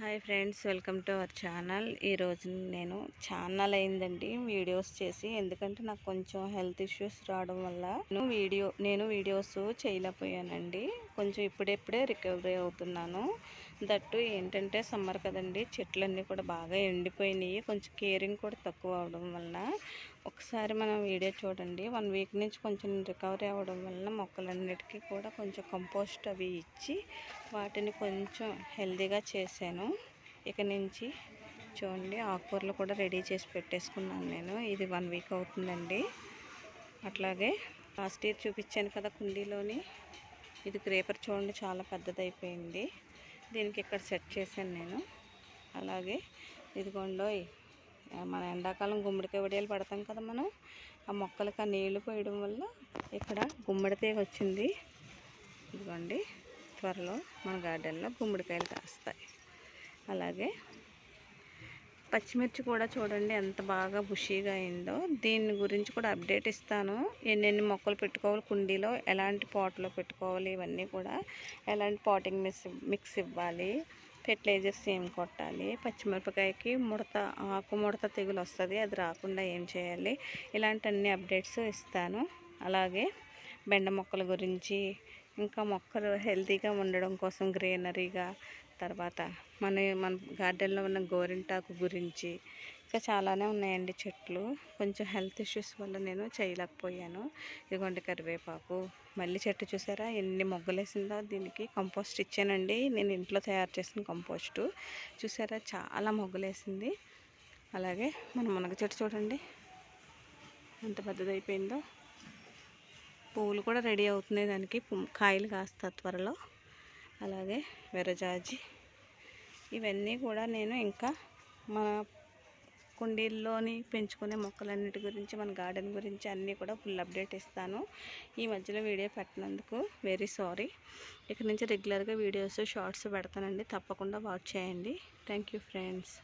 Hi friends, welcome to our channel. ఈరోజు నేను channel అయిందండి వీడియోస్ చేసి, ఎందుకంటే నాకు కొంచెం హెల్త్ ఇష్యూస్ రావడం వల్ల నేను వీడియోస్ చేయలేకపోయానండి. కొంచెం ఇప్పుడే రికవరీ అవుతున్నాను. దట్టు ఏంటంటే సమ్మర్ కదండి, చెట్లన్నీ కూడా బాగా ఎండిపోయినాయి. కొంచెం కేరింగ్ కూడా తక్కువ అవడం వల్ల ఒకసారి మనం వీడియో చూడండి. 1 వీక్ నుంచి కొంచెం రికవరీ అవ్వడం వల్ల మొక్కలన్నిటికీ కూడా కొంచెం కంపోస్ట్ అవి ఇచ్చి వాటిని కొంచెం హెల్తీగా చేశాను. ఇక నుంచి చూడండి, ఆకుకూరలు కూడా రెడీ చేసి పెట్టేసుకున్నాను నేను. ఇది 1 వీక్ అవుతుందండి. అట్లాగే లాస్ట్ ఇయర్ చూపించాను కదా కుండీలోని, ఇది క్రేపర్ చూడండి చాలా పెద్దదైపోయింది. దీనికి ఇక్కడ సెట్ చేశాను నేను. అలాగే ఇదిగోండో, మన ఎండాకాలం గుమ్మడికాయ వడియాలు పడతాం కదా మనం, ఆ మొక్కలకి ఆ నీళ్లు పోయడం వల్ల ఇక్కడ గుమ్మడి తీగ వచ్చింది. ఇదిగోండి, త్వరలో మన గార్డెన్లో గుమ్మడికాయలు కాస్తాయి. అలాగే పచ్చిమిర్చి కూడా చూడండి ఎంత బాగా బుషీగా అయిందో. దీని గురించి కూడా అప్డేట్ ఇస్తాను. ఎన్నెన్ని మొక్కలు పెట్టుకోవాలి, కుండీలో ఎలాంటి పాట్లో పెట్టుకోవాలి, ఇవన్నీ కూడా ఎలాంటి పాటింగ్ మిక్స్ ఇవ్వాలి, ఫెర్టిలైజర్స్ ఏం కొట్టాలి, పచ్చిమిరపకాయకి ఆకు ముడత తెగులు వస్తుంది, అది రాకుండా ఏం చేయాలి, ఇలాంటి అన్ని అప్డేట్స్ ఇస్తాను. అలాగే బెండ మొక్కల గురించి, ఇంకా మొక్కలు హెల్తీగా ఉండడం కోసం గ్రీనరీగా, తర్వాత మన గార్డెన్లో ఉన్న గోరింటాకు గురించి, ఇంకా చాలానే ఉన్నాయండి చెట్లు. కొంచెం హెల్త్ ఇష్యూస్ వల్ల నేను చేయలేకపోయాను. ఇదిగోండి కరివేపాకు, మల్లి చెట్టు చూసారా ఎన్ని మొగ్గలేసిందో. దీనికి కంపోస్ట్ ఇచ్చానండి, నేను ఇంట్లో తయారు చేసిన కంపోస్టు. చూసారా చాలా మొగ్గలేసింది. అలాగే మన మునగ చెట్టు చూడండి ఎంత పెద్దదైపోయిందో. పువ్వులు కూడా రెడీ అవుతున్నాయి, దానికి కాయలు కాస్తా త్వరలో. అలాగే విరజాజి, ఇవన్నీ కూడా నేను ఇంకా మన కుండీల్లోని పెంచుకునే మొక్కలన్నిటి గురించి, మన గార్డెన్ గురించి అన్నీ కూడా ఫుల్ అప్డేట్ ఇస్తాను. ఈ మధ్యలో వీడియో పెట్టినందుకు వెరీ సారీ. ఇక నుంచి రెగ్యులర్గా వీడియోస్, షార్ట్స్ పెడతానండి, తప్పకుండా వాచ్ చేయండి. Thank you friends.